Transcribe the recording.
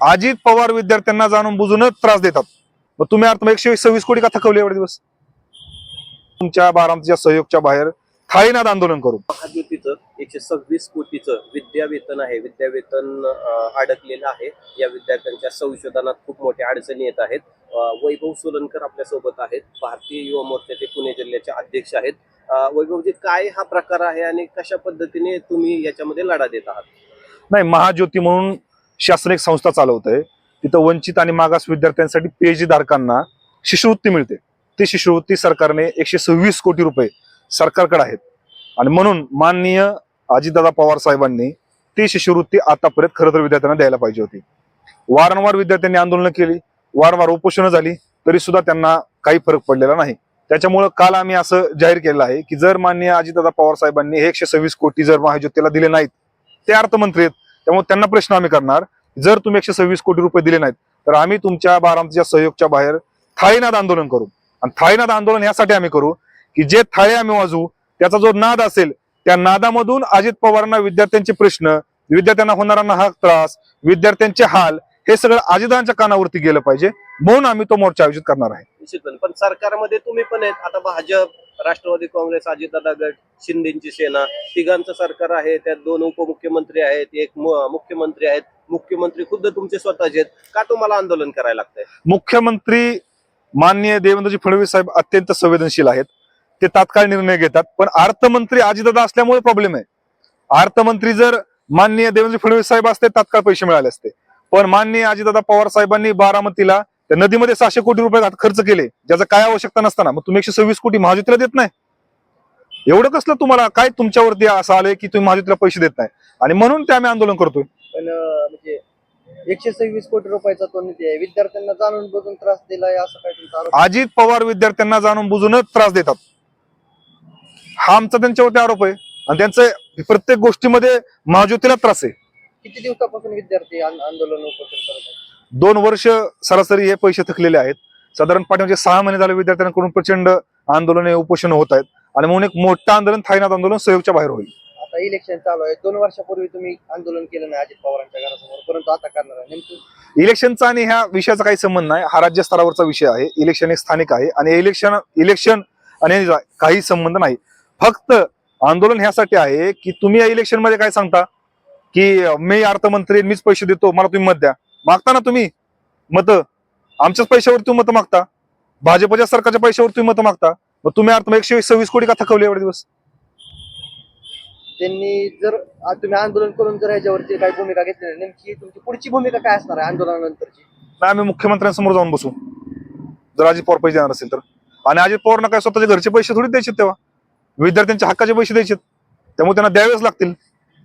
अजित पवार विद्यार्थ्यांना जाणून बुजूनच त्रास देतात. मग तुम्ही अर्थ 126 कोटी का थकवले एवढे दिवस? तुमच्या बारामतीच्या सहयोगच्या बाहेर थाळीनाद आंदोलन करू. महायुतीचं 126 कोटीचं विद्यावेतन आहे. विद्यावेतन अडकलेलं आहे. या विद्यार्थ्यांच्या संशोधनात खूप मोठ्या अडचणी येत आहेत. वैभव सोलनकर आपल्या सोबत आहेत. भारतीय युवा मोर्चाचे पुणे जिल्ह्याचे अध्यक्ष आहेत. वैभवजी, काय हा प्रकार आहे आणि कशा पद्धतीने तुम्ही याच्यामध्ये लढा देत आहात? नाही, महाज्योती म्हणून शासन एक संस्था चालवत आहे. तिथं वंचित आणि मागास विद्यार्थ्यांसाठी पीएचडी धारकांना शिष्यवृत्ती मिळते. ती शिष्यवृत्ती सरकारने 126 कोटी रुपये सरकारकडे आहेत आणि म्हणून माननीय अजितदादा पवार साहेबांनी ती शिष्यवृत्ती आतापर्यंत खरं तर विद्यार्थ्यांना द्यायला पाहिजे होती. वारंवार विद्यार्थ्यांनी आंदोलनं केली, वारंवार उपोषणं झाली, तरी सुद्धा त्यांना काही फरक पडलेला नाही. त्याच्यामुळे काल आम्ही असं जाहीर केलं आहे की जर माननीय अजितदादा पवार साहेबांनी हे 126 कोटी जर महाज्योतीला दिले नाहीत, ते अर्थमंत्री आहेत, त्यामुळे त्यांना प्रश्न आम्ही करणार, जर तुम्ही 126 कोटी रुपये दिले नाहीत तर आम्ही तुमच्या बारामतीच्या सहयोगच्या बाहेर थाळीनाद आंदोलन करू. आणि थाळीनाद आंदोलन यासाठी आम्ही करू की जे थाळे आम्ही वाजवू त्याचा जो नाद असेल त्या नादामधून अजित पवारांना विद्यार्थ्यांचे प्रश्न, विद्यार्थ्यांना होणारा हा त्रास, विद्यार्थ्यांचे हाल हे सगळं अजितांच्या कानावरती गेलं पाहिजे. म्हणून आम्ही तो मोर्चा आयोजित करणार आहे. निश्चितपणे. पण सरकारमध्ये तुम्ही पण आहेत. आता भाजप, राष्ट्रवादी काँग्रेस, अजितदादा गट, शिंदेची सेना, तिघांचं सरकार आहे. त्यात 2 उपमुख्यमंत्री आहेत, 1 मुख्यमंत्री आहेत. मुख्यमंत्री खुद्द तुमचे स्वतःचे आहेत. का तुम्हाला आंदोलन करायला लागतंय? मुख्यमंत्री माननीय देवेंद्रजी फडणवीस साहेब अत्यंत संवेदनशील आहेत. ते तात्काळ निर्णय घेतात. पण अर्थमंत्री अजितदादा असल्यामुळे प्रॉब्लेम आहे. अर्थमंत्री जर माननीय देवेंद्र फडणवीस साहेब असते तात्काळ पैसे मिळाले असते. पण माननीय अजितदादा पवार साहेबांनी बारामतीला त्या नदीमध्ये 600 कोटी रुपये खर्च केले, ज्याचं काय आवश्यकता नसताना मग तुम्ही 126 कोटी महाज्योतीला देत नाही? एवढं कसलं तुम्हाला काय तुमच्यावरती असं आलंय की तुम्ही महाज्योतीला पैसे देत नाही? आणि म्हणून ते आम्ही आंदोलन करतोय. पण म्हणजे 126 कोटी रुपयाचा तो निधी आहे, विद्यार्थ्यांना जाणून बुजून त्रास दिलाय असं काय तुमचा आरोप? अजित पवार विद्यार्थ्यांना जाणून बुजूनच त्रास देतात, हा आमचा त्यांच्यावरती आरोप आहे. आणि त्यांचं प्रत्येक गोष्टीमध्ये महाज्योतीला त्रास आहे. किती दिवसापासून विद्यार्थी आंदोलन उपोषण करत आहेत? 2 वर्ष सरासरी हे पैसे थकलेले आहेत. साधारण पाठीमागचे 6 महिने झाले विद्यार्थ्यांकडून प्रचंड आंदोलने उपोषण होत आहेत आणि म्हणून एक मोठं आंदोलन थाळीनाद आंदोलन सहयोगच्या बाहेर होईल. आता इलेक्शन चालू आहे. 2 वर्षापूर्वी तुम्ही आंदोलन केलं नाही अजित पवारांच्या घरासमोर, परंतु आता करणार आहे. नेमकं इलेक्शनचा आणि ह्या विषयाचा काही संबंध नाही. हा राज्य स्तरावरचा विषय आहे. इलेक्शन हे स्थानिक आहे आणि इलेक्शन आणि काही संबंध नाही. फक्त आंदोलन ह्यासाठी आहे की तुम्ही या इलेक्शन मध्ये काय सांगता की मी अर्थमंत्री, मीच पैसे देतो, मला तुम्ही मत द्या. मागता ना तुम्ही मत, आमच्याच पैशावर तुम्ही मत मागता, भाजपच्या सरकारच्या पैशावर तुम्ही मत मागता. मग तुम्ही 126 कोटी का थकवले एवढे दिवस? त्यांनी जर तुम्ही आंदोलन करून जर याच्यावरती काही भूमिका घेतली नाही, नेमकी तुमची पुढची भूमिका काय असणार आहे आंदोलनानंतरची? नाही, आम्ही मुख्यमंत्र्यांसमोर जाऊन बसू जर अजित पवार पैसे देणार असेल तर. आणि अजित पवारना काय स्वतःच्या घरचे पैसे थोडी द्यायचे, तेव्हा विद्यार्थ्यांच्या हक्काचे पैसे द्यायचे, त्यामुळे त्यांना द्यावेच लागतील.